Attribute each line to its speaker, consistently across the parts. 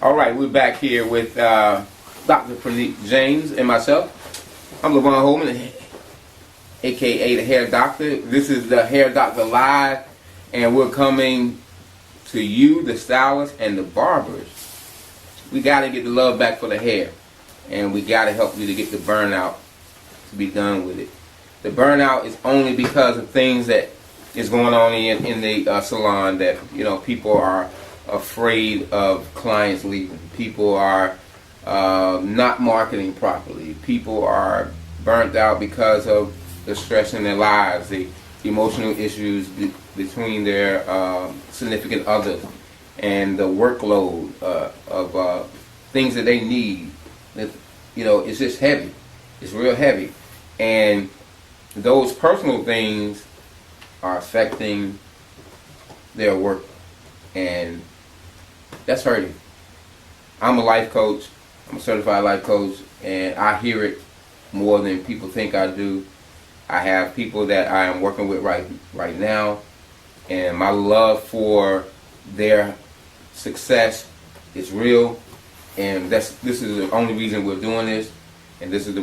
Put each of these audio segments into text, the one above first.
Speaker 1: All right, we're back here with Dr. Prenik James and myself. I'm Levon Holman, aka the Hair Doctor. This is the Hair Doctor Live, and we're coming to you, the stylists and the barbers. We got to get the love back for the hair, and we got to help you to get the burnout to be done with it. The burnout is only because of things that is going on in the salon that, you know, people are afraid of clients leaving. People are not marketing properly. People are burnt out because of the stress in their lives, the emotional issues between their significant others, and the workload of things that they need. You know, it's just heavy. It's real heavy. And those personal things are affecting their work. And that's hurting. I'm a life coach. I'm a certified life coach, and I hear it more than people think I do. I have people that I am working with right now, and my love for their success is real. And this is the only reason we're doing this, and this is the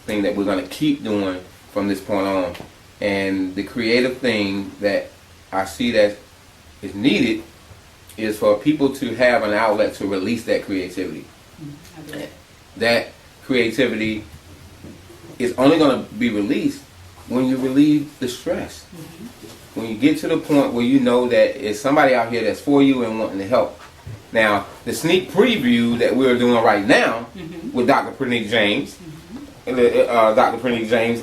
Speaker 1: thing that we're going to keep doing from this point on. And the creative thing that I see that is needed is for people to have an outlet to release that creativity. That creativity is only going to be released when you relieve the stress. When you get to the point where you know that there's somebody out here that's for you and wanting to help. Now, the sneak preview that we're doing right now with Dr. Prenik James, Dr. Prenik James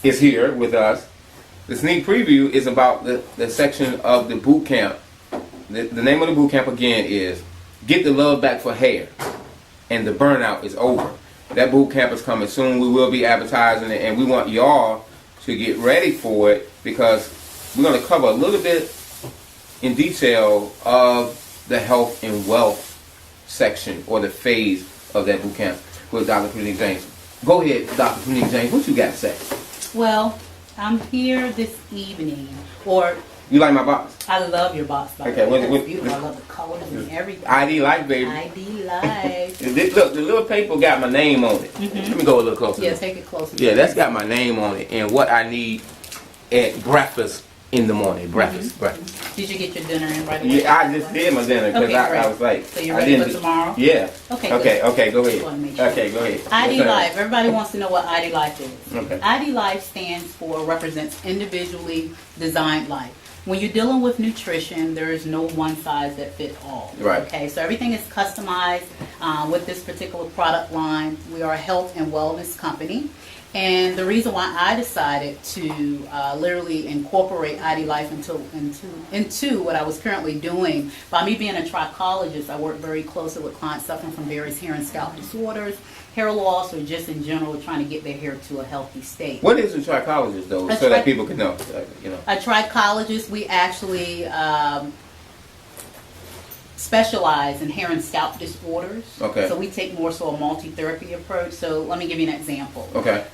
Speaker 1: is here with us. The sneak preview is about the section of the boot camp. The name of the boot camp again is Get the Love Back for Hair, and the burnout is over. That boot camp is coming soon. We will be advertising it, and we want y'all to get ready for it, because we're going to cover a little bit in detail of the health and wealth section, or the phase of that boot camp with Dr. Prenik James. Go ahead, Dr. Prenik James. What you got to say?
Speaker 2: Well, I'm here this evening, or
Speaker 1: you like my box?
Speaker 2: I love your box.
Speaker 1: Okay,
Speaker 2: it's beautiful. I love the colors and everything.
Speaker 1: ID Life, baby.
Speaker 2: ID Life.
Speaker 1: Look, the little paper got my name on it. Let me go a little closer.
Speaker 2: Yeah, take it closer.
Speaker 1: Yeah, that's got my name on it, and what I need at breakfast in the morning. Breakfast.
Speaker 2: Did you get your dinner in right away?
Speaker 1: Yeah, I just did my dinner because I was like,
Speaker 2: so you're ready for tomorrow?
Speaker 1: Yeah.
Speaker 2: Okay.
Speaker 1: Okay. Go ahead.
Speaker 2: Sure.
Speaker 1: Okay, go ahead.
Speaker 2: ID Life. Everybody wants to know what ID Life is.
Speaker 1: Okay.
Speaker 2: ID Life stands for represents individually designed life. When you're dealing with nutrition, there is no one size that fits all.
Speaker 1: Right.
Speaker 2: Okay, so everything is customized with this particular product line. We are a health and wellness company. And the reason why I decided to literally incorporate ID Life into what I was currently doing, by me being a trichologist, I work very closely with clients suffering from various hair and scalp disorders, hair loss, or just in general trying to get their hair to a healthy state.
Speaker 1: What is a trichologist, though, so that people can know?
Speaker 2: A trichologist, we actually specialize in hair and scalp disorders.
Speaker 1: Okay.
Speaker 2: So we take more so a multi-therapy approach. So let me give you an example.
Speaker 1: Okay.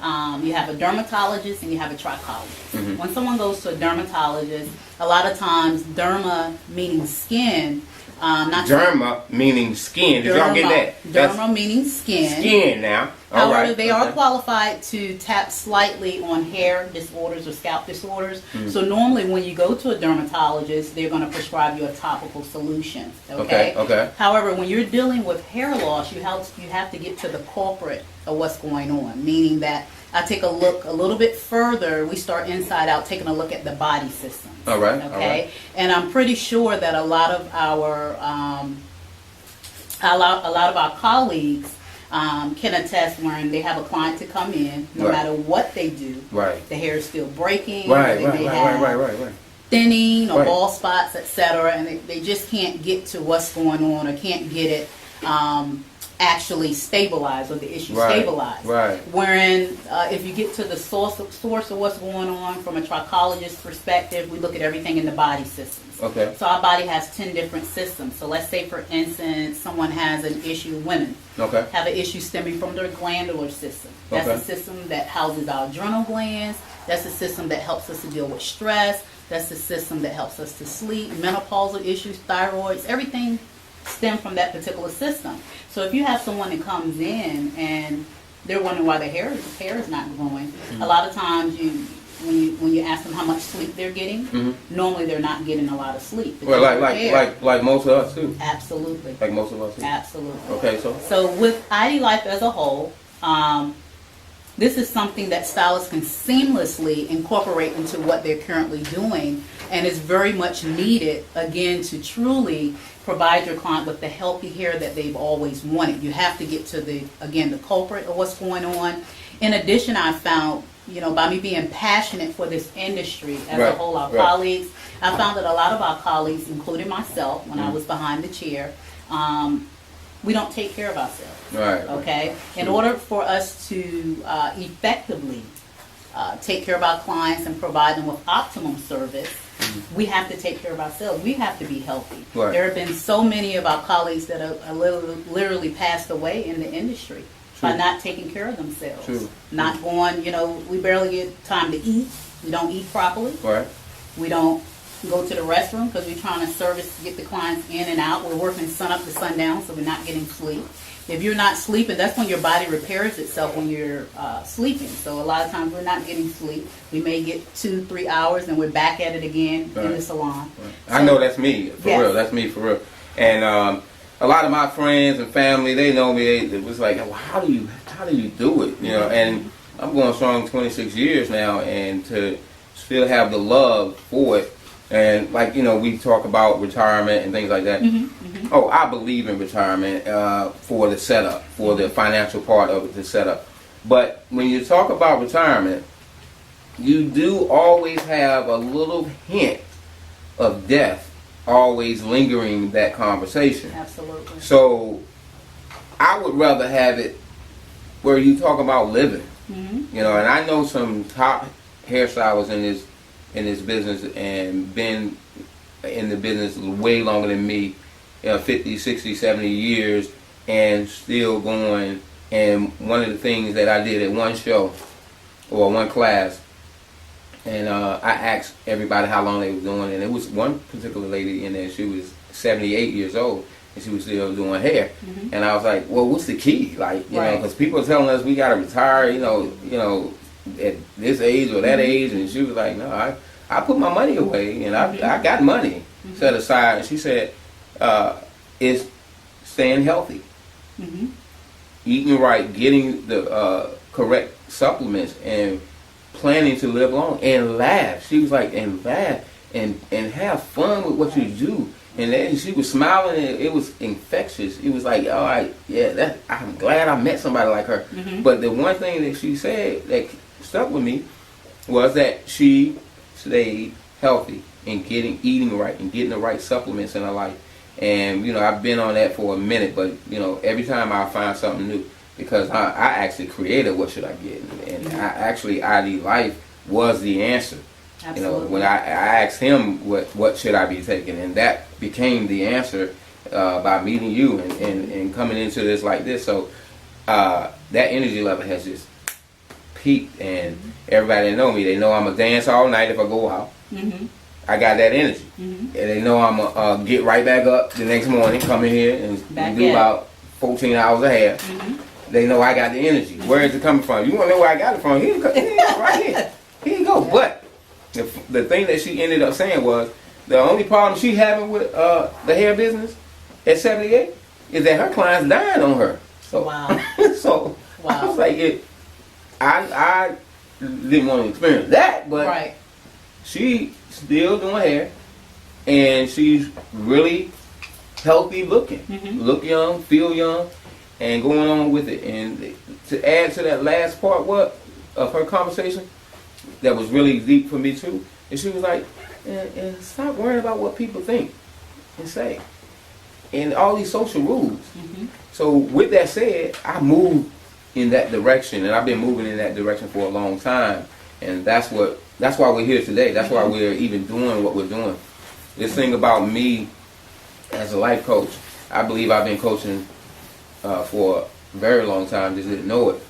Speaker 2: You have a dermatologist and you have a trichologist. When someone goes to a dermatologist, a lot of times derma meaning skin.
Speaker 1: Derma meaning skin. Did y'all get that?
Speaker 2: Derma meaning skin.
Speaker 1: Skin now.
Speaker 2: However, they are qualified to tap slightly on hair disorders or scalp disorders. So normally when you go to a dermatologist, they're going to prescribe you a topical solution. Okay. However, when you're dealing with hair loss, you have to get to the culprit of what's going on. Meaning that I take a look a little bit further. We start inside out, taking a look at the body systems.
Speaker 1: All right.
Speaker 2: Okay. And I'm pretty sure that a lot of our colleagues can attest when they have a client to come in, no matter what they do, the hair is still breaking. Right. Thinning or bald spots, etc., and they just can't get to what's going on or can't get it actually stabilized or the issue stabilized. Wherein if you get to the source of what's going on from a trichologist perspective, we look at everything in the body systems.
Speaker 1: Okay.
Speaker 2: So our body has 10 different systems. So let's say, for instance, someone has an issue, women have an issue stemming from their glandular system. That's the system that houses our adrenal glands. That's the system that helps us to deal with stress. That's the system that helps us to sleep, menopausal issues, thyroids, everything stem from that particular system. So if you have someone that comes in and they're wondering why their hair is not growing, a lot of times when you ask them how much sleep they're getting, normally they're not getting a lot of sleep.
Speaker 1: Well, like most of us too.
Speaker 2: Absolutely.
Speaker 1: Like most of us too.
Speaker 2: Absolutely.
Speaker 1: Okay,
Speaker 2: so with ID Life as a whole, this is something that stylists can seamlessly incorporate into what they're currently doing, and is very much needed, again, to truly provide your client with the healthy hair that they've always wanted. You have to get to the culprit of what's going on. In addition, I found, by me being passionate for this industry as a whole, our colleagues, I found that a lot of our colleagues, including myself, when I was behind the chair, we don't take care of ourselves.
Speaker 1: Right.
Speaker 2: Okay? In order for us to effectively take care of our clients and provide them with optimum service, we have to take care of ourselves. We have to be healthy.
Speaker 1: Right.
Speaker 2: There have been so many of our colleagues that have literally passed away in the industry by not taking care of themselves.
Speaker 1: True.
Speaker 2: Not going, we barely get time to eat. We don't eat properly.
Speaker 1: Right.
Speaker 2: We don't go to the restroom because we're trying to get the clients in and out. We're working sun up to sundown, so we're not getting sleep. If you're not sleeping, that's when your body repairs itself when you're sleeping. So a lot of times we're not getting sleep. We may get 2-3 hours and we're back at it again in the salon.
Speaker 1: Right. So, I know that's me, for real. That's me, for real. And a lot of my friends and family, they know me. It was like, well, how do you do it? And I'm going strong 26 years now, and to still have the love for it. And we talk about retirement and things like that. Oh, I believe in retirement for the setup, for the financial part of it, the setup. But when you talk about retirement, you do always have a little hint of death always lingering that conversation.
Speaker 2: Absolutely.
Speaker 1: So I would rather have it where you talk about living. And I know some top hairstylists in this business and been in the business way longer than me, 50, 60, 70 years, and still going. And one of the things that I did at one show or one class, and I asked everybody how long they were doing, and it was one particular lady in there. She was 78 years old, and she was still doing hair. And I was like, well, what's the key? Because people are telling us we got to retire, at this age or that age, and she was like, no, I put my money away, and I got money set aside. And she said, it's staying healthy, eating right, getting the correct supplements, and planning to live long and laugh. She was like, and laugh and have fun with what you do. And then she was smiling, and it was infectious. It was like, all right, yeah, I'm glad I met somebody like her. But the one thing that she said that stuck with me was that she stayed healthy and eating right and getting the right supplements in her life. And I've been on that for a minute, but every time I find something new, because I actually created what should I get, and ID Life was the answer. Absolutely. When I asked him what should I be taking, and that became the answer by meeting you and coming into this like this. So that energy level has just peaked, and everybody that know me, they know I'm a dance all night if I go out. I got that energy, and they know I'm a get right back up the next morning, come in here and do about 14 hours of hair. They know I got the energy. Where is it coming from? You want to know where I got it from? Here, right here. Here you go. But the thing that she ended up saying was the only problem she having with the hair business at 78 is that her clients dying on her. So,
Speaker 2: wow.
Speaker 1: So I was like, I didn't want to experience that, but she still doing hair, and she's really healthy looking, look young, feel young, and going on with it. And to add to that last part of her conversation that was really deep for me too, and she was like, and stop worrying about what people think and say, and all these social rules. So with that said, I moved in that direction, and I've been moving in that direction for a long time, and that's why we're here today. That's why we're even doing what we're doing. This thing about me as a life coach, I believe I've been coaching for a very long time, just didn't know it.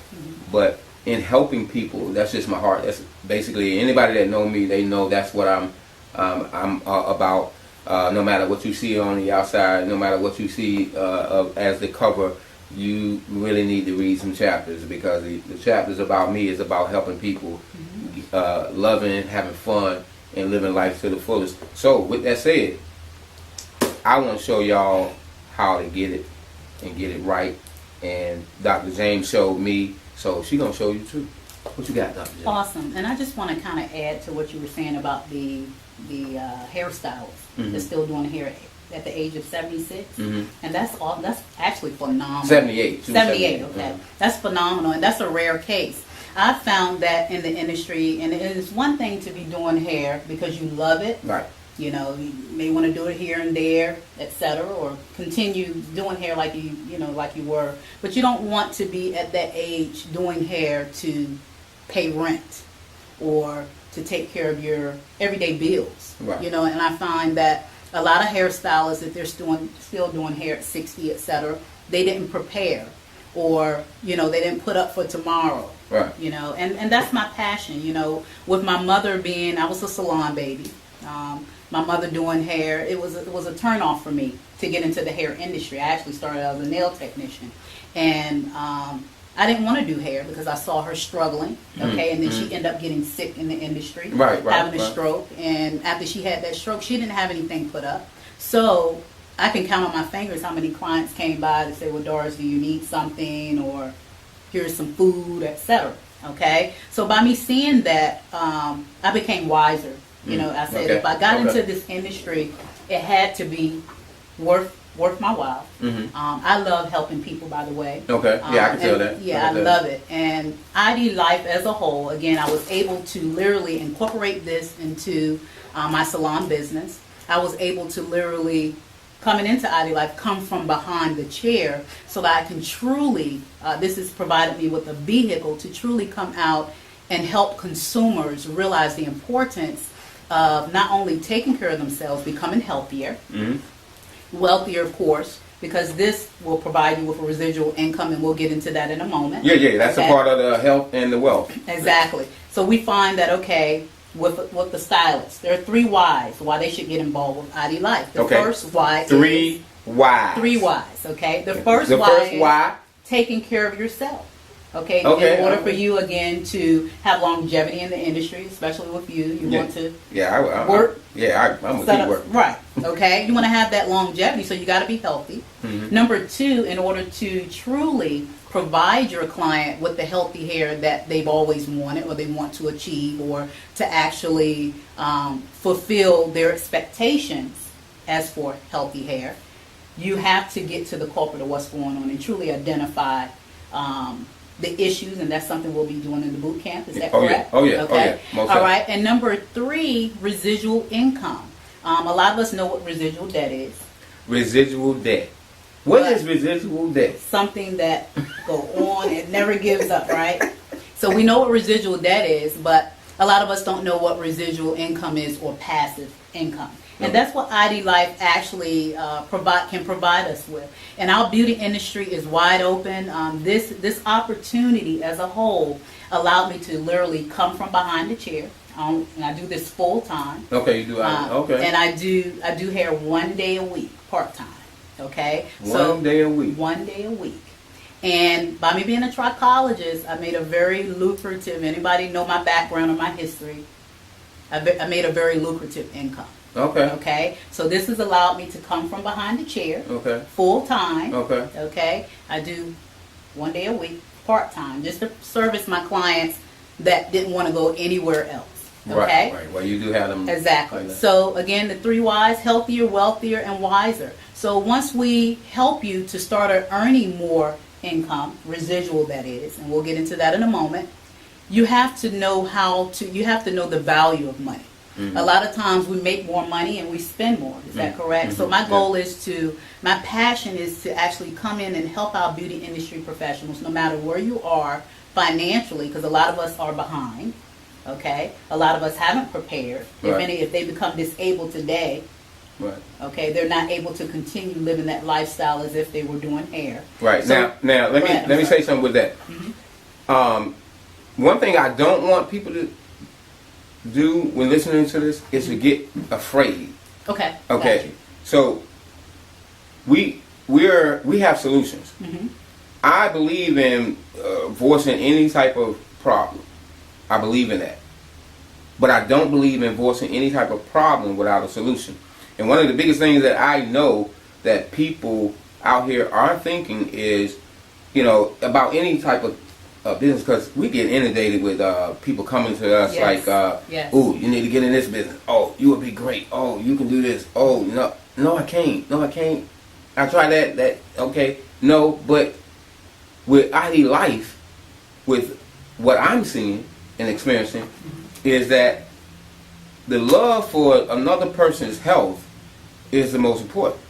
Speaker 1: But in helping people, that's just my heart. That's basically, anybody that know me, they know that's what I'm about. No matter what you see on the outside, no matter what you see as the cover, you really need to read some chapters, because the chapters about me is about helping people, loving, having fun, and living life to the fullest. So with that said, I want to show y'all how to get it and get it right. And Dr. James showed me, so she's going to show you too. What you got, Dr. James?
Speaker 2: Awesome. And I just want to kind of add to what you were saying about the hairstylists that's still doing hair at the age of 76. And that's actually phenomenal.
Speaker 1: 78.
Speaker 2: 78, okay. That's phenomenal, and that's a rare case. I found that in the industry, and it is one thing to be doing hair because you love it.
Speaker 1: Right.
Speaker 2: You know, you may want to do it here and there, etc., or continue doing hair like like you were. But you don't want to be at that age doing hair to pay rent or to take care of your everyday bills.
Speaker 1: Right.
Speaker 2: And I find that a lot of hairstylists, if they're still doing hair at 60, etc., they didn't prepare, or they didn't put up for tomorrow.
Speaker 1: Right.
Speaker 2: And that's my passion. With my mother I was a salon baby. My mother doing hair, it was a turn off for me to get into the hair industry. I actually started out as a nail technician, and I didn't want to do hair because I saw her struggling. Okay, and then she ended up getting sick in the industry, having a stroke. And after she had that stroke, she didn't have anything put up. So I can count on my fingers how many clients came by to say, "Well, Doris, do you need something?" or "Here's some food," etc. Okay, so by me seeing that, I became wiser. I said if I got into this industry, it had to be worth my while. I love helping people, by the way.
Speaker 1: Okay, yeah, I can tell that.
Speaker 2: Yeah, I love it. And ID Life as a whole, again, I was able to literally incorporate this into my salon business. I was able to literally, coming into ID Life, come from behind the chair so that I can truly, this has provided me with a vehicle to truly come out and help consumers realize the importance of not only taking care of themselves, becoming healthier, wealthier, of course, because this will provide you with a residual income, and we'll get into that in a moment.
Speaker 1: Yeah, that's a part of the health and the wealth.
Speaker 2: Exactly. So we find that, with the stylists, there are 3 whys why they should get involved with ID Life. The first why
Speaker 1: Three whys,
Speaker 2: okay? The first why is taking care of yourself. Okay. In order for you, again, to have longevity in the industry, especially with you want to work. I'm a keep working. Right. Okay. You want to have that longevity, so you got to be healthy. Number 2, in order to truly provide your client with the healthy hair that they've always wanted, or they want to achieve, or to actually fulfill their expectations as for healthy hair, you have to get to the culprit of what's going on and truly identify the issues, and that's something we'll be doing in the boot camp. Is that correct?
Speaker 1: Oh yeah.
Speaker 2: Okay.
Speaker 1: All
Speaker 2: right. And number 3, residual income. A lot of us know what residual debt is.
Speaker 1: Residual debt. What is residual debt?
Speaker 2: Something that go on and never gives up, right? So we know what residual debt is, but a lot of us don't know what residual income is, or passive income. And that's what ID Life actually can provide us with. And our beauty industry is wide open. This opportunity as a whole allowed me to literally come from behind the chair. And I do this full time.
Speaker 1: Okay, you do. Okay.
Speaker 2: And I do hair 1 day a week, part time. Okay.
Speaker 1: One day a week.
Speaker 2: 1 day a week. And by me being a trichologist, I made a very lucrative. Anybody know my background or my history? I made a very lucrative income. Okay. So this has allowed me to come from behind the chair. Full time. Okay. I do 1 day a week, part time, just to service my clients that didn't want to go anywhere else. Okay.
Speaker 1: Right. Well, you do have them.
Speaker 2: Exactly. So again, the 3 whys: healthier, wealthier, and wiser. So once we help you to start earning more income, residual that is, and we'll get into that in a moment, you have to know the value of money. A lot of times we make more money and we spend more. Is that correct? So my goal my passion is to actually come in and help our beauty industry professionals, no matter where you are financially, because a lot of us are behind. Okay, a lot of us haven't prepared. If they become disabled today, okay, they're not able to continue living that lifestyle as if they were doing hair. Right.
Speaker 1: So, now let me say something with that. One thing I don't want people to do when listening to this is to get afraid
Speaker 2: Okay.
Speaker 1: Okay. So we have solutions. Mm-hmm. I believe in voicing any type of problem. I believe in that. But I don't believe in voicing any type of problem without a solution. And one of the biggest things that I know that people out here are thinking is, about any type of business, because we get inundated with people coming to us like, "Ooh, you need to get in this business. Oh, you would be great. Oh, you can do this. Oh, no, I can't. No, I can't. I tried that. Okay, no." But with ID Life, with what I'm seeing and experiencing, is that the love for another person's health is the most important.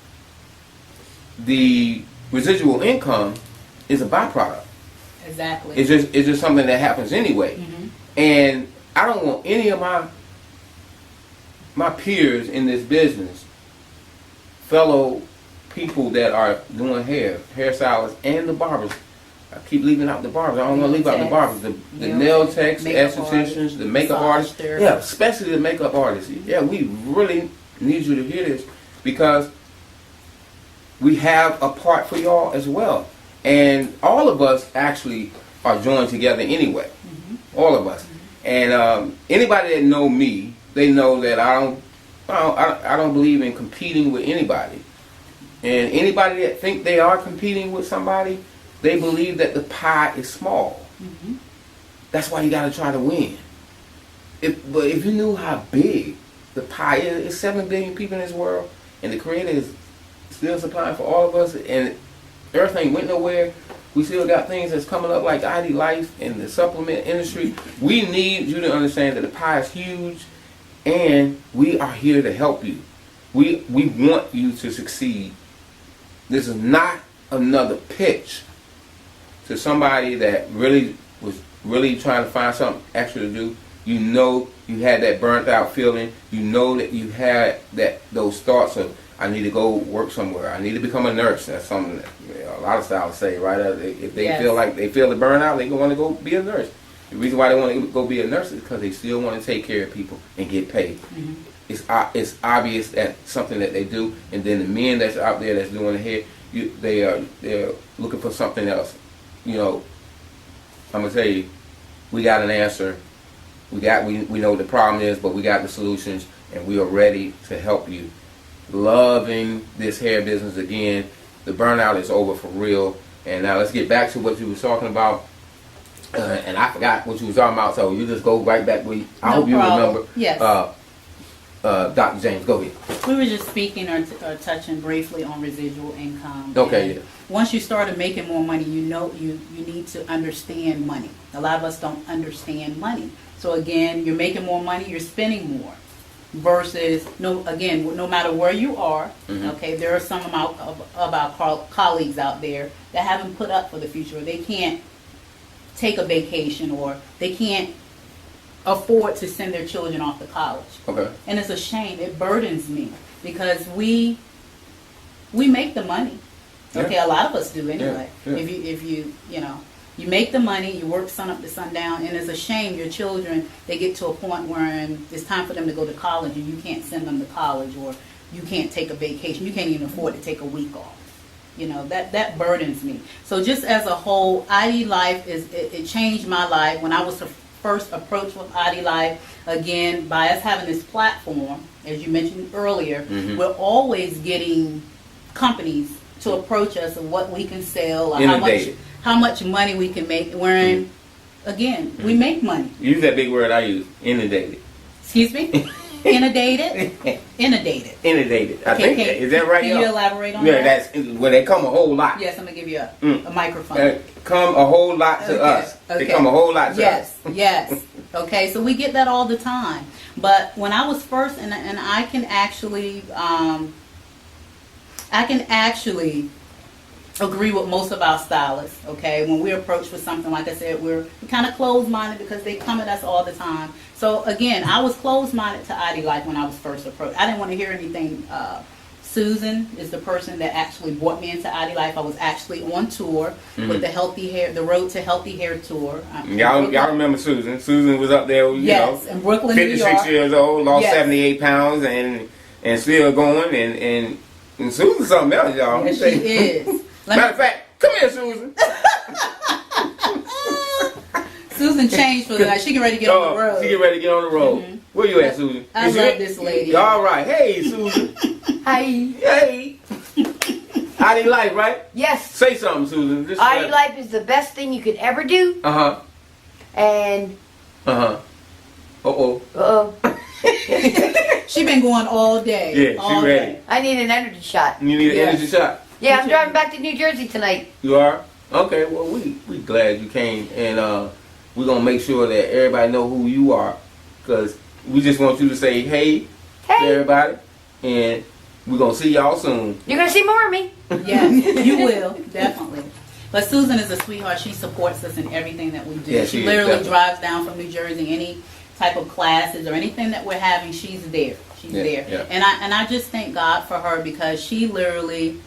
Speaker 1: The residual income is a byproduct.
Speaker 2: Exactly.
Speaker 1: It's just something that happens anyway. Mm-hmm. And I don't want any of my peers in this business, fellow people that are doing hairstylists and the barbers. I keep leaving out the barbers. I don't want to leave out the barbers. The nail techs, the estheticians, the makeup artists. Yeah, especially the makeup artists. Yeah, we really need you to hear this, because we have a part for y'all as well. And all of us actually are joined together anyway. Mm-hmm. All of us. Mm-hmm. And anybody that know me, they know that I don't believe in competing with anybody. And anybody that think they are competing with somebody, they believe that the pie is small. Mm-hmm. That's why you got to try to win. But if you knew how big the pie is, it's 7 billion people in this world, and the Creator is still supplying for all of us, and Earth ain't went nowhere. We still got things that's coming up like ID Life and the supplement industry. We need you to understand that the pie is huge, and we are here to help you. We want you to succeed. This is not another pitch to somebody that really was trying to find something extra to do. You had that burnt out feeling. You know that you had those thoughts of, I need to go work somewhere. I need to become a nurse. That's something that a lot of stylists say, right? If they feel like they feel the burnout, they want to go be a nurse. The reason why they want to go be a nurse is because they still want to take care of people and get paid. Mm-hmm. It's obvious that something that they do. And then the men that's out there that's doing the hair, they're looking for something else. I'm gonna tell you, we got an answer. We know what the problem is, but we got the solutions, and we are ready to help you. Loving this hair business again. The burnout is over for real. And now let's get back to what you were talking about. And I forgot what you were talking about, so you just go right back where I hope you remember. Yes. Dr. James, go ahead.
Speaker 2: We were just speaking or touching briefly on residual income.
Speaker 1: Okay. Yeah.
Speaker 2: Once you started making more money, you need to understand money. A lot of us don't understand money. So again, you're making more money, you're spending more. Versus, no matter where you are, mm-hmm. Okay, there are some of our colleagues out there that haven't put up for the future, or they can't take a vacation, or they can't afford to send their children off to college. Okay. And it's a shame. It burdens me, because we make the money. Okay, a lot of us do anyway. Yeah. If you make the money, you work sun up to sundown, and it's a shame your children, they get to a point where it's time for them to go to college, and you can't send them to college, or you can't take a vacation. You can't even afford to take a week off. That burdens me. So just as a whole, ID Life it changed my life. When I was first approached with ID Life, again, by us having this platform, as you mentioned earlier, mm-hmm. We're always getting companies to approach us of what we can sell, or how much money we can make. Wherein, again, mm-hmm. We make money.
Speaker 1: Use that big word I use, inundated.
Speaker 2: Excuse me? Inundated? Inundated.
Speaker 1: Inundated. I think is that right?
Speaker 2: Can you elaborate on that?
Speaker 1: Yeah, that's where they come a whole lot.
Speaker 2: Yes, I'm going to give you a microphone.
Speaker 1: Come a whole lot to us. Okay. They come a whole lot to us.
Speaker 2: Yes. Okay, so we get that all the time. But when I was first, and I can actually agree with most of our stylists, okay? When we're approached with something, like I said, we're kind of closed-minded because they come at us all the time. So, again, I was closed-minded to ID Life when I was first approached. I didn't want to hear anything. Susan is the person that actually brought me into ID Life. I was actually on tour mm-hmm. with the Road to Healthy Hair tour.
Speaker 1: Y'all remember Susan. Susan was up there, you know,
Speaker 2: in Brooklyn,
Speaker 1: 56
Speaker 2: New York.
Speaker 1: years old, lost 78 pounds, and and still going. And Susan's something else, y'all.
Speaker 2: Yes, she is.
Speaker 1: Matter of fact, come here, Susan.
Speaker 2: Susan changed for that. She get ready to get on the road.
Speaker 1: She get ready to get on the road. Mm-hmm. Where you at, Susan?
Speaker 2: I love this lady.
Speaker 1: All right. Hey, Susan.
Speaker 3: Hi.
Speaker 1: Hey. ID Life, right?
Speaker 3: Yes.
Speaker 1: Say something, Susan.
Speaker 3: ID Life is the best thing you could ever do.
Speaker 1: Uh-huh.
Speaker 3: And...
Speaker 1: Uh-huh. Uh-oh.
Speaker 3: Uh-oh.
Speaker 2: She been going all day.
Speaker 1: Yeah, she ready.
Speaker 3: I need an energy shot.
Speaker 1: You need an energy shot?
Speaker 3: Yeah, I'm driving back to New Jersey tonight.
Speaker 1: You are? Okay, well, we glad you came. And we're going to make sure that everybody know who you are. Because we just want you to say hey to everybody. And we're going to see y'all soon.
Speaker 3: You're going to see more of me.
Speaker 2: Yes, you will. Definitely. But Susan is a sweetheart. She supports us in everything that we do.
Speaker 1: Yeah,
Speaker 2: she literally drives down from New Jersey. Any type of classes or anything that we're having, she's there. She's there. Yeah. And I just thank God for her, because she literally,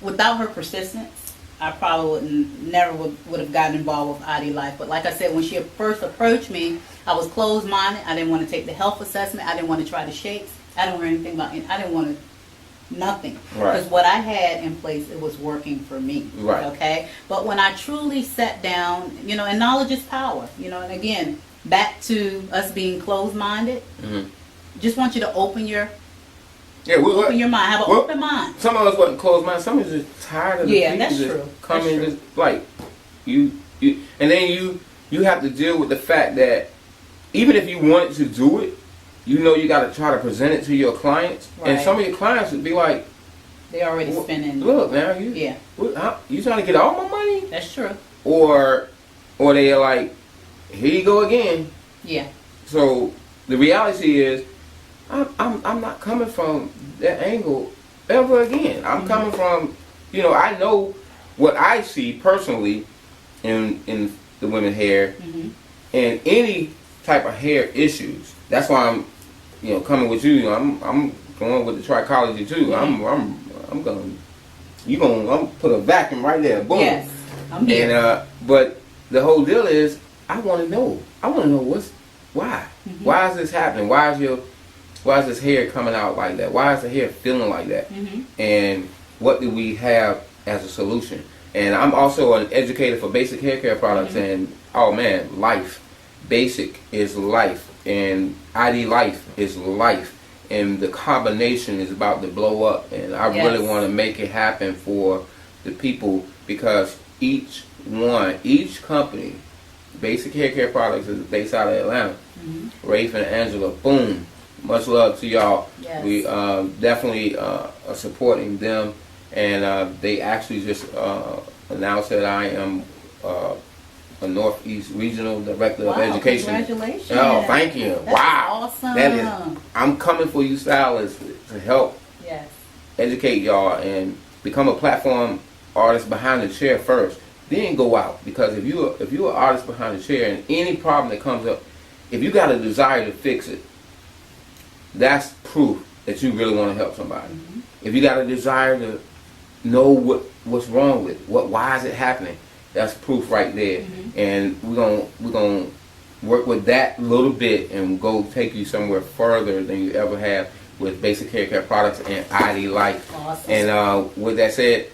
Speaker 2: without her persistence, I probably never would have gotten involved with ID Life. But like I said, when she first approached me, I was closed-minded. I didn't want to take the health assessment. I didn't want to try the shakes. I didn't want anything about it. I didn't want to, nothing. Because what I had in place, it was working for me.
Speaker 1: Right.
Speaker 2: Okay? But when I truly sat down, and knowledge is power, and again, back to us being closed-minded, just want you to open your open your mind. Have an open mind.
Speaker 1: Some of us wasn't closed-minded. Some of us just tired of the people
Speaker 2: that's
Speaker 1: just
Speaker 2: true.
Speaker 1: coming just like you, and then you have to deal with the fact that even if you wanted to do it, you got to try to present it to your clients, and some of your clients would be like,
Speaker 2: they already spending.
Speaker 1: Look now, you trying to get all my money?
Speaker 2: That's true.
Speaker 1: Or they're like, here you go again.
Speaker 2: Yeah.
Speaker 1: So the reality is, I'm not coming from that angle ever again. I'm coming from, I know what I see personally in the women's hair and any type of hair issues. That's why I'm, coming with you. I'm going with the Trichologist too. I'm gonna put a vacuum right there. Boom.
Speaker 2: Yes. I'm here.
Speaker 1: And but the whole deal is, I want to know why. Why is this happening? Why is this hair coming out like that? Why is the hair feeling like that? And what do we have as a solution? And I'm also an educator for basic hair care products. And oh man, life. Basic is life, and ID Life is life, and the combination is about to blow up. And I really want to make it happen for the people, because each company, Basic Hair Care Products is based out of Atlanta. Rafe and Angela, boom. Much love to y'all.
Speaker 2: Yes.
Speaker 1: We definitely are supporting them, and they actually just announced that I am a Northeast Regional Director of Education.
Speaker 2: Congratulations.
Speaker 1: Oh, thank you.
Speaker 2: That's
Speaker 1: wow.
Speaker 2: Awesome.
Speaker 1: That is, I'm coming for you stylists to help educate y'all and become a platform artist behind the chair first. Then go out, because if you're an artist behind the chair, and any problem that comes up, if you got a desire to fix it, that's proof that you really want to help somebody. If you got a desire to know what's wrong with it, why is it happening, that's proof right there. And we're gonna work with that a little bit and go take you somewhere further than you ever have with Basic Hair Care Products and ID Life.
Speaker 2: Awesome. And
Speaker 1: with that said,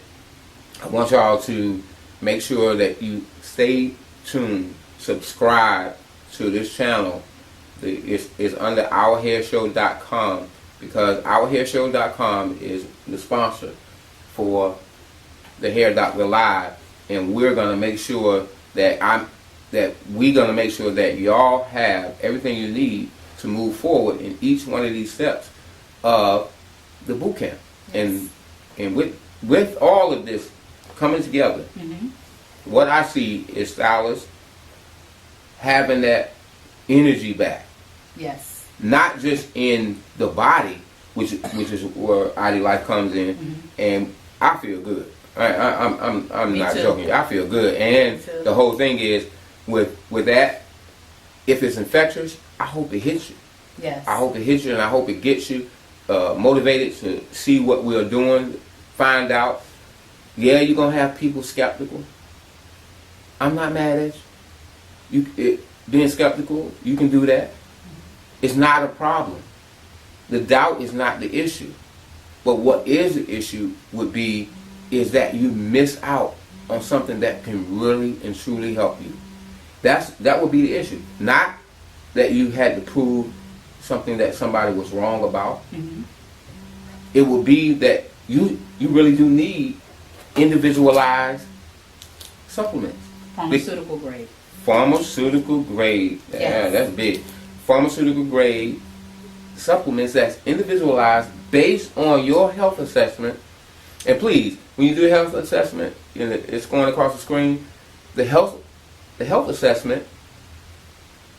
Speaker 1: I want y'all to make sure that you stay tuned, subscribe to this channel. It's under Ourhairshow.com, because Ourhairshow.com is the sponsor for the Hair Doctor Live, and we're gonna make sure that y'all have everything you need to move forward in each one of these steps of the boot camp. And with all of this coming together, what I see is stylists having that energy back.
Speaker 2: Yes.
Speaker 1: Not just in the body, which is where ID Life comes in, and I feel good. I'm not joking. I feel good, and the whole thing is with that. If it's infectious, I hope it hits you.
Speaker 2: Yes.
Speaker 1: I hope it hits you, and I hope it gets you motivated to see what we're doing, find out. Yeah, you're gonna have people skeptical. I'm not mad at you. Being skeptical, you can do that. It's not a problem. the doubt is not the issue. But what is the issue is that you miss out on something that can really and truly help you. That would be the issue. Not that you had to prove something that somebody was wrong about. Mm-hmm. It would be that you really do need individualized supplements.
Speaker 2: Pharmaceutical grade.
Speaker 1: Pharmaceutical grade. Yes. Yeah, that's big. Pharmaceutical grade supplements that's individualized based on your health assessment. And please, when you do a health assessment, it's going across the screen, the health assessment,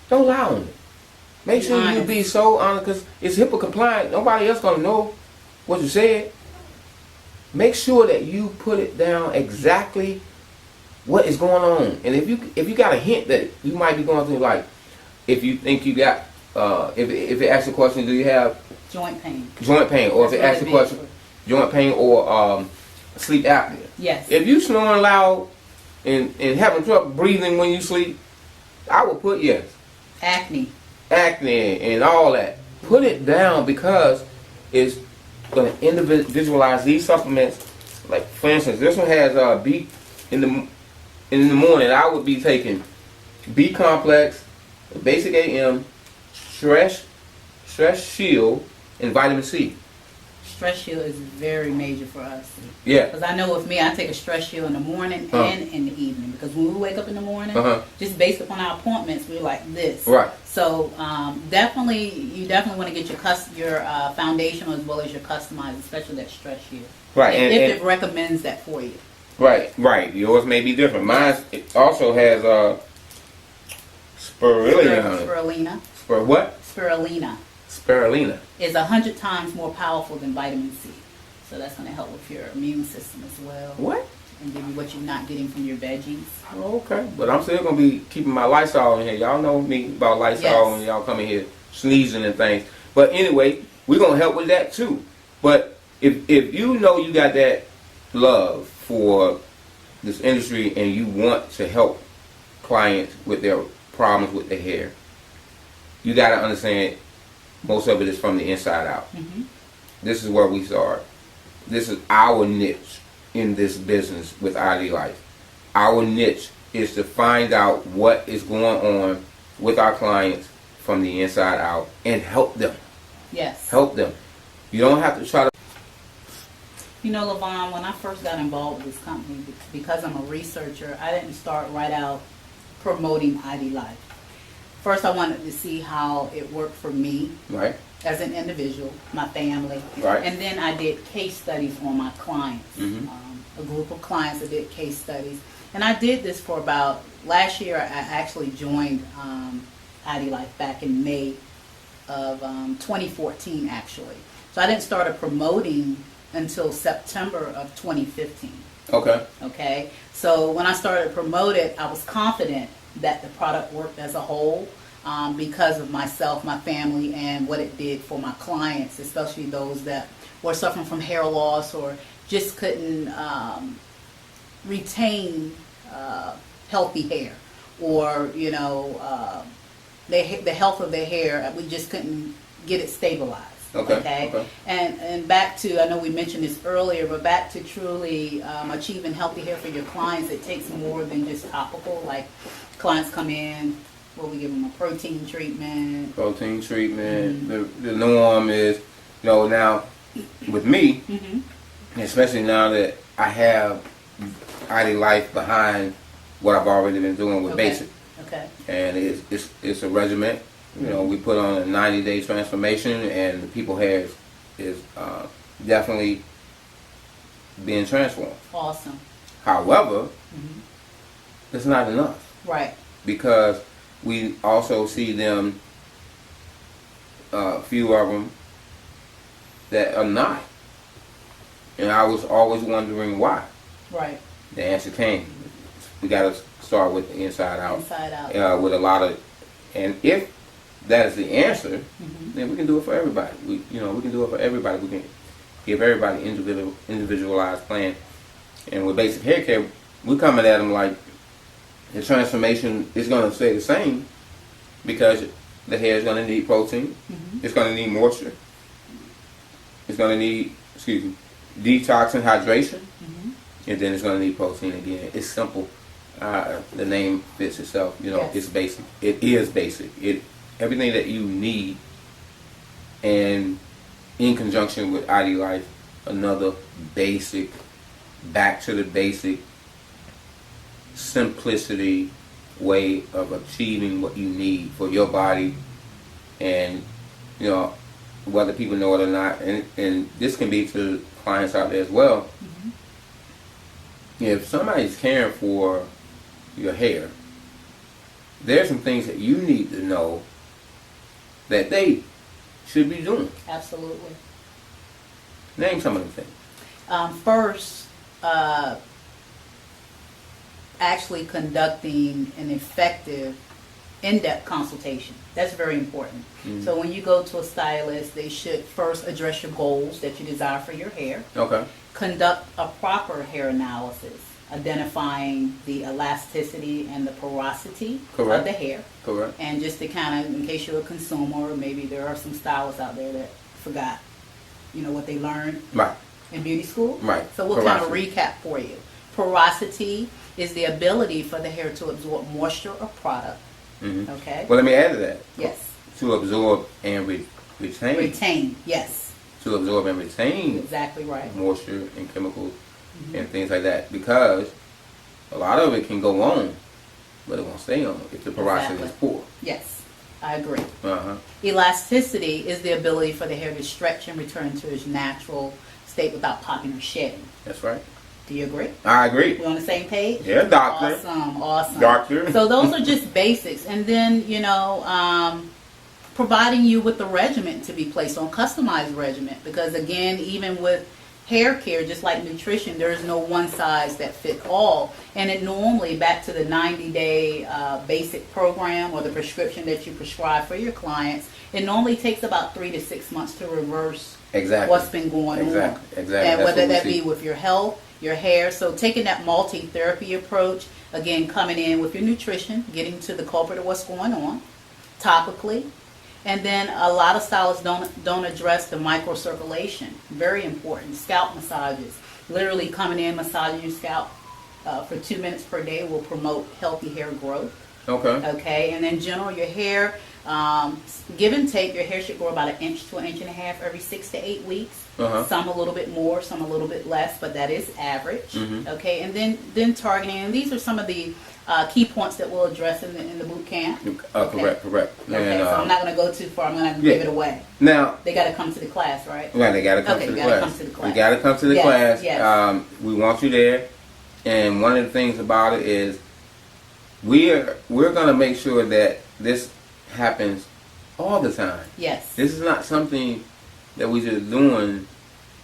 Speaker 1: don't lie on it. Make sure you be so honest, because it's HIPAA compliant. Nobody else going to know what you said. Make sure that you put it down exactly what is going on. And if you got a hint that you might be going through, like if you think you got, if it asks the question, do you have
Speaker 2: joint pain?
Speaker 1: Or if it asks the question, joint pain or sleep apnea.
Speaker 2: Yes.
Speaker 1: If you snoring loud and having trouble breathing when you sleep, I would put yes.
Speaker 2: Acne
Speaker 1: and all that. Put it down, because it's going to individualize these supplements. Like, for instance, this one has B in the morning. I would be taking B complex, basic AM, stress shield, and vitamin C.
Speaker 2: Stress shield is very major for us.
Speaker 1: Yeah.
Speaker 2: Because I know with me, I take a stress shield in the morning and in the evening. Because when we wake up in the morning, just based upon our appointments, we're like this.
Speaker 1: Right.
Speaker 2: So you definitely want to get your foundational as well as your customized, especially that stress shield.
Speaker 1: Right.
Speaker 2: If it recommends that for you.
Speaker 1: Right. Yours may be different. Mine also has spirulina.
Speaker 2: Spirulina.
Speaker 1: Spirulina
Speaker 2: is 100 times more powerful than vitamin C. So that's going to help with your immune system as well.
Speaker 1: What?
Speaker 2: And give you what you're not getting from your veggies.
Speaker 1: Okay. But I'm still going to be keeping my Lysol in here. Y'all know me about Lysol when y'all come in here sneezing and things. But anyway, we're going to help with that too. But if you know you got that love for this industry and you want to help clients with their problems with their hair, you got to understand most of it is from the inside out. Mm-hmm. This is where we start. This is our niche in this business with ID Life. Our niche is to find out what is going on with our clients from the inside out and help them.
Speaker 2: Yes.
Speaker 1: Help them. You don't have to try to...
Speaker 2: You know, Levon, when I first got involved with this company, because I'm a researcher, I didn't start right out promoting ID Life. First, I wanted to see how it worked for me as an individual, my family. Right. And then I did case studies on my clients. Mm-hmm. A group of clients that did case studies. And I did this for about, last year I actually joined ID Life back in May of 2014 actually. So I didn't start promoting until September of 2015. Okay. So when I started promoting, I was confident that the product worked as a whole because of myself, my family, and what it did for my clients, especially those that were suffering from hair loss or just couldn't retain healthy hair, or the health of their hair, we just couldn't get it stabilized. Okay. And back to, I know we mentioned this earlier, but back to truly achieving healthy hair for your clients, it takes more than just topical. Like, clients come in, we give them a protein treatment. Mm-hmm.
Speaker 1: The norm is, now with me, mm-hmm. especially now that I have ID Life behind what I've already been doing with Basic.
Speaker 2: Okay.
Speaker 1: And it's a regimen. We put on a 90-day transformation, and the people's hair is definitely being transformed.
Speaker 2: Awesome.
Speaker 1: However, mm-hmm. it's not enough.
Speaker 2: Right.
Speaker 1: Because we also see them, a few of them, that are not. And I was always wondering why.
Speaker 2: Right.
Speaker 1: The answer came. We got to start with the inside out.
Speaker 2: Inside out.
Speaker 1: With a lot of, and if that is the answer, mm-hmm. then we can do it for everybody. We can do it for everybody. We can give everybody individualized plan. And with basic hair care, we're coming at them like the transformation is going to stay the same, because the hair is going to need protein. Mm-hmm. It's going to need moisture. it's going to need, detox and hydration. And then it's going to need protein again. It's simple. The name fits itself.
Speaker 2: Yes.
Speaker 1: It's basic. It is basic. Everything that you need, and in conjunction with ID Life, another basic, back to the basic, simplicity way of achieving what you need for your body, and whether people know it or not. And this can be to clients out there as well. If somebody's caring for your hair, there's some things that you need to know that they should be doing.
Speaker 2: Absolutely.
Speaker 1: Name some of the things.
Speaker 2: First, actually conducting an effective in-depth consultation. That's very important. So when you go to a stylist, they should first address your goals that you desire for your hair.
Speaker 1: Okay.
Speaker 2: Conduct a proper hair analysis, identifying the elasticity and the porosity of the hair.
Speaker 1: Correct.
Speaker 2: And just to kind of, in case you're a consumer, or maybe there are some stylists out there that forgot, what they learned in beauty school.
Speaker 1: Right.
Speaker 2: So we'll kind of recap for you. Porosity is the ability for the hair to absorb moisture or product. Okay.
Speaker 1: Well, let me add to that.
Speaker 2: Yes.
Speaker 1: To absorb and retain.
Speaker 2: Retain. Yes.
Speaker 1: To absorb and retain.
Speaker 2: Exactly right.
Speaker 1: Moisture and chemicals and things like that, because a lot of it can go on, but it won't stay on if the porosity is poor.
Speaker 2: Yes, I agree.
Speaker 1: Uh-huh.
Speaker 2: Elasticity is the ability for the hair to stretch and return to its natural state without popping or shedding.
Speaker 1: That's right.
Speaker 2: Do you agree?
Speaker 1: I agree.
Speaker 2: We're on the same page?
Speaker 1: Yeah, doctor.
Speaker 2: Awesome.
Speaker 1: Doctor.
Speaker 2: So those are just basics. And then, providing you with the regimen to be placed on, customized regimen. Because again, even with hair care, just like nutrition, there is no one size that fit all. And it normally, back to the 90-day basic program or the prescription that you prescribe for your clients, it normally takes about 3 to 6 months to reverse what's been going on.
Speaker 1: Exactly.
Speaker 2: And whether that be with your health, your hair. So taking that multi-therapy approach, again, coming in with your nutrition, getting to the culprit of what's going on, topically. And then a lot of stylists don't address the microcirculation. Very important. Scalp massages. Literally coming in, massaging your scalp for 2 minutes per day will promote healthy hair growth. Okay. And in general, your hair, give and take, your hair should grow about 1 inch to 1.5 inches every 6 to 8 weeks. Some a little bit more, some a little bit less, but that is average. Okay. And then targeting, and these are some of the key points that we'll address in the boot camp.
Speaker 1: Okay. Correct.
Speaker 2: Okay, so I'm not going to go too far. I'm going to give it away.
Speaker 1: Now,
Speaker 2: they got to come to the class, right?
Speaker 1: Right, they got to come to the class. We got to come to the class.
Speaker 2: Yes.
Speaker 1: We want you there. And one of the things about it is we're going to make sure that this happens all the time.
Speaker 2: Yes.
Speaker 1: This is not something that we just doing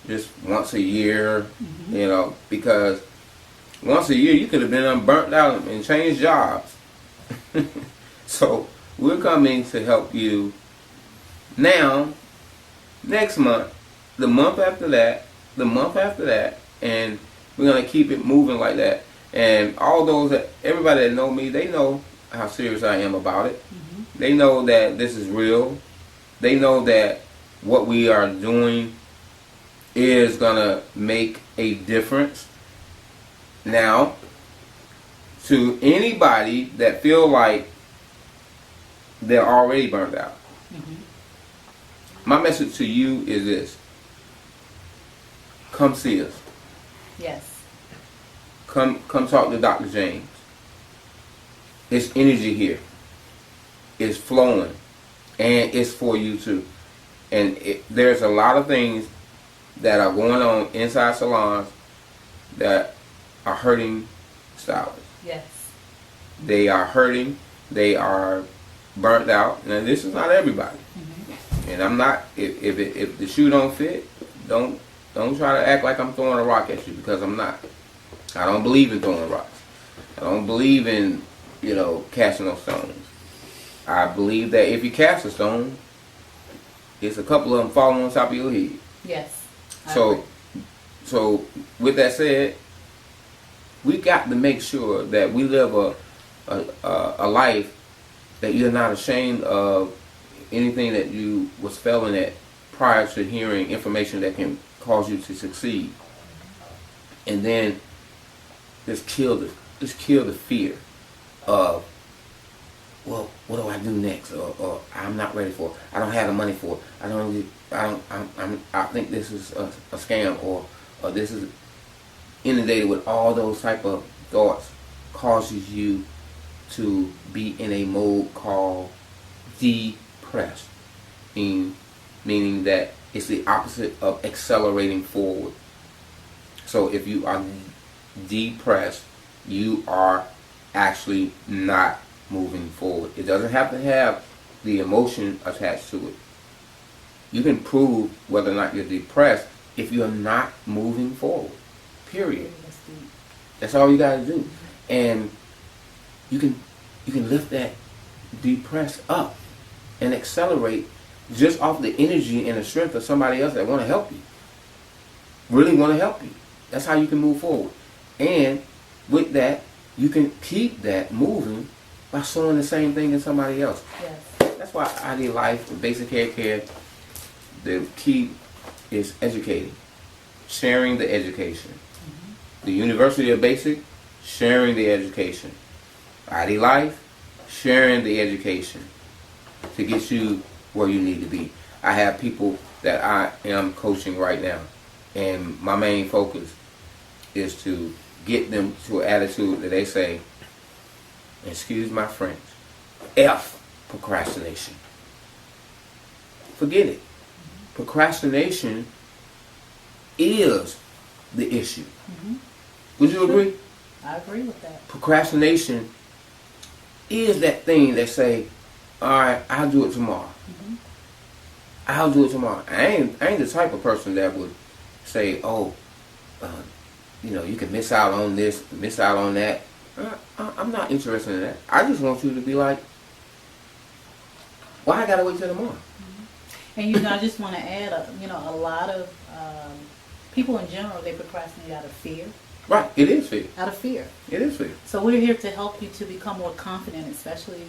Speaker 1: just once a year, because once a year you could have been burnt out and changed jobs. So we're coming to help you now, next month, the month after that, and we're going to keep it moving like that. And everybody that know me, they know how serious I am about it. They know that this is real. They know that what we are doing is going to make a difference. Now, to anybody that feel like they're already burned out, my message to you is this. Come see us.
Speaker 2: Yes.
Speaker 1: Come talk to Dr. James. It's energy here. It's flowing. And it's for you too. And there's a lot of things that are going on inside salons that are hurting stylists.
Speaker 2: Yes. They
Speaker 1: are hurting. They are burnt out. Now, this is not everybody. And I'm not, if the shoe don't fit, don't try to act like I'm throwing a rock at you, because I'm not. I don't believe in throwing rocks. I don't believe in, casting no stones. I believe that if you cast a stone, it's a couple of them falling on top of your head.
Speaker 2: Yes.
Speaker 1: So with that said, we got to make sure that we live a life that you're not ashamed of anything that you was failing at prior to hearing information that can cause you to succeed. And then just kill the fear of, well, what do I do next? Or I'm not ready for it. I don't have the money for it. I think this is a scam, or this is inundated with all those type of thoughts, causes you to be in a mode called depressed, meaning that it's the opposite of accelerating forward. So if you are depressed, you are actually not moving forward. It doesn't have to have the emotion attached to it. You can prove whether or not you're depressed if you're not moving forward. Period. That's all you gotta do. And you can lift that depressed up and accelerate just off the energy and the strength of somebody else that want to help you. Really want to help you. That's how you can move forward. And with that, you can keep that moving by showing the same thing in somebody else.
Speaker 2: Yes.
Speaker 1: That's why ID Life, the basic hair care, the key is educating. Sharing the education. The University of Basic, sharing the education. ID Life, sharing the education to get you where you need to be. I have people that I am coaching right now, and my main focus is to get them to an attitude that they say, excuse my French, F procrastination. Forget it. Procrastination is the issue. Would you agree?
Speaker 2: I agree with that.
Speaker 1: Procrastination is that thing that say, all right, I'll do it tomorrow. I'll do it tomorrow. I ain't the type of person that would say, oh, you can miss out on this, miss out on that. I'm not interested in that. I just want you to be like, why I gotta wait till tomorrow?
Speaker 2: And I just want to add, a lot of people in general, they procrastinate out of fear.
Speaker 1: Right, it is fear.
Speaker 2: Out of fear.
Speaker 1: It is fear.
Speaker 2: So we're here to help you to become more confident, especially,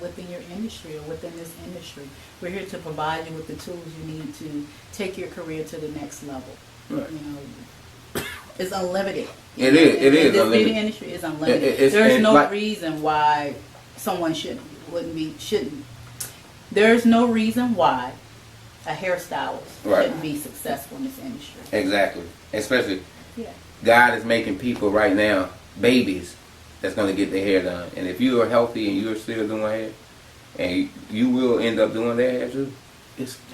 Speaker 2: within your industry or within this industry. We're here to provide you with the tools you need to take your career to the next level.
Speaker 1: Right.
Speaker 2: It's unlimited.
Speaker 1: It is.
Speaker 2: This beauty industry is unlimited. There's no reason why someone shouldn't. There's no reason why a hairstylist shouldn't be successful in this industry.
Speaker 1: Exactly. Especially, God is making people right now, babies, that's going to get their hair done. And if you are healthy and you're still doing hair, and you will end up doing their hair too.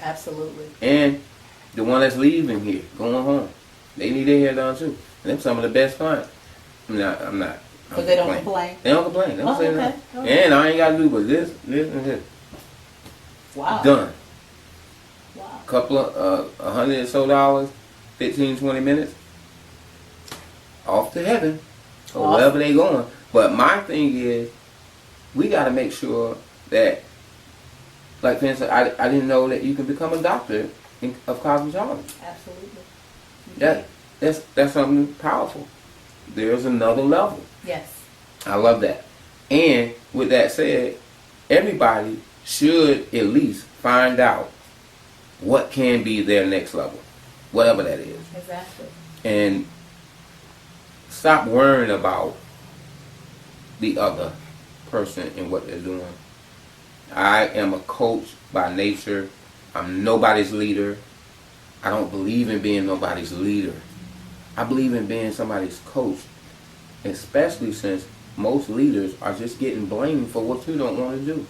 Speaker 2: Absolutely.
Speaker 1: And the one that's leaving here, going home, they need their hair done too. And them some of the best clients. I'm not.
Speaker 2: Because they don't complain?
Speaker 1: They don't complain. They don't say nothing. Okay. And I ain't got to do but this, and this.
Speaker 2: Wow.
Speaker 1: Done.
Speaker 2: Wow.
Speaker 1: Couple of $100 or so, 15, 20 minutes. Off to heaven. Or wherever they going. But my thing is, we got to make sure that, like for instance, I didn't know that you can become a doctor of cosmetology.
Speaker 2: Absolutely.
Speaker 1: That's something powerful. There's another level.
Speaker 2: Yes.
Speaker 1: I love that. And with that said, everybody should at least find out what can be their next level, whatever that is.
Speaker 2: Exactly.
Speaker 1: And stop worrying about the other person and what they're doing. I am a coach by nature. I'm nobody's leader. I don't believe in being nobody's leader. I believe in being somebody's coach, especially since most leaders are just getting blamed for what you don't want to do.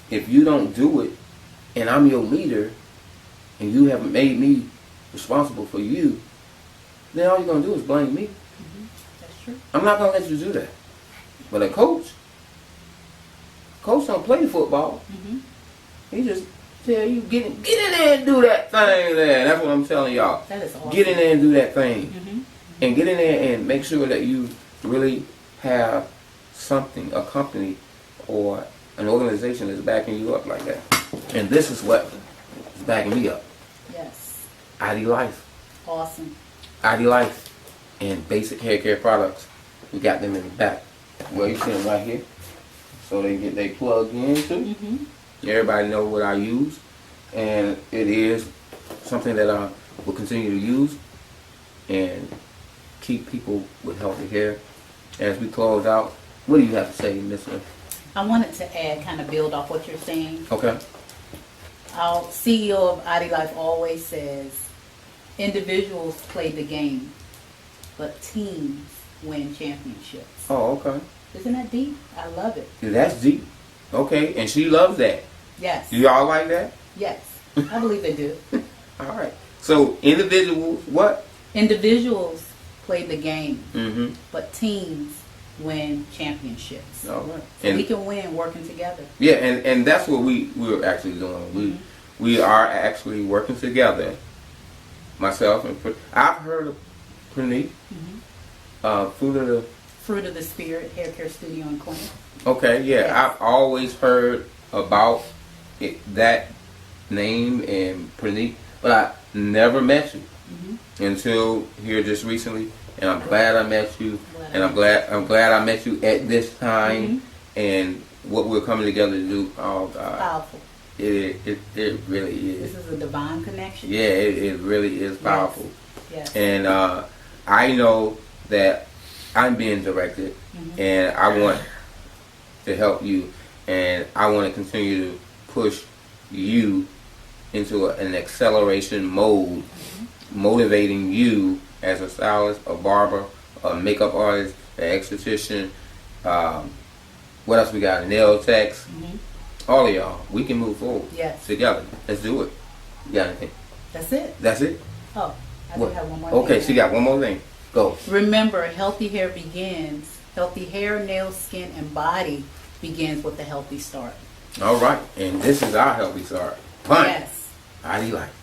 Speaker 1: If you don't do it, and I'm your leader, and you haven't made me responsible for you, then all you're going to do is blame me.
Speaker 2: That's true.
Speaker 1: I'm not going to let you do that. But a coach don't play football. He just tell you, get in there and do that thing there. That's what I'm telling y'all.
Speaker 2: That is awesome.
Speaker 1: Get in there and do that thing. And get in there and make sure that you really have something, a company or an organization that's backing you up like that. And this is what is backing me up.
Speaker 2: Yes.
Speaker 1: ID Life.
Speaker 2: Awesome.
Speaker 1: ID Life and basic hair care products. We got them in the back. Well, you see them right here. So they plugged in too. Everybody know what I use. and it is something that I will continue to use and keep people with healthy hair. As we close out, what do you have to say, Mr.?
Speaker 2: I wanted to add, kind of build off what you're saying.
Speaker 1: Okay.
Speaker 2: Our CEO of ID Life always says, individuals play the game, but teams win championships.
Speaker 1: Oh, okay.
Speaker 2: Isn't that deep? I love it.
Speaker 1: Yeah, that's deep. Okay, and she loves that.
Speaker 2: Yes.
Speaker 1: Do y'all like that?
Speaker 2: Yes. I believe they do.
Speaker 1: All right. So individuals, what?
Speaker 2: Individuals play the game,
Speaker 1: Mm-hmm.
Speaker 2: but teams win championships.
Speaker 1: All right.
Speaker 2: So
Speaker 1: And
Speaker 2: we can win working together.
Speaker 1: yeah, and that's what we're actually doing. We are actually working together. Myself and I've heard of Prenik,
Speaker 2: Fruit of the Spirit Hair Care Studio and Clinic.
Speaker 1: Okay, yeah,
Speaker 2: Yes.
Speaker 1: I've always heard about that name and Prenik, but I never met you until here just recently, and I'm glad I met you, and I'm glad I met you at this time, and what we're coming together to do. Oh God,
Speaker 2: Powerful.
Speaker 1: it really is.
Speaker 2: This is a divine connection.
Speaker 1: Yeah, it really is powerful.
Speaker 2: Yes.
Speaker 1: And I know that I'm being directed, and I want to help you, and I want to continue to push you into an acceleration mode, motivating you as a stylist, a barber, a makeup artist, an esthetician, what else we got, nail techs, all of y'all. We can move forward together. Let's do it. You got anything?
Speaker 2: That's it.
Speaker 1: That's it?
Speaker 2: Oh, I do have one more
Speaker 1: Okay,
Speaker 2: thing.
Speaker 1: she got one more thing. Go.
Speaker 2: Remember, healthy hair begins. Healthy hair, nails, skin, and body begins with a healthy start.
Speaker 1: All right, and this is our healthy start. Fine.
Speaker 2: Yes.
Speaker 1: ID Life.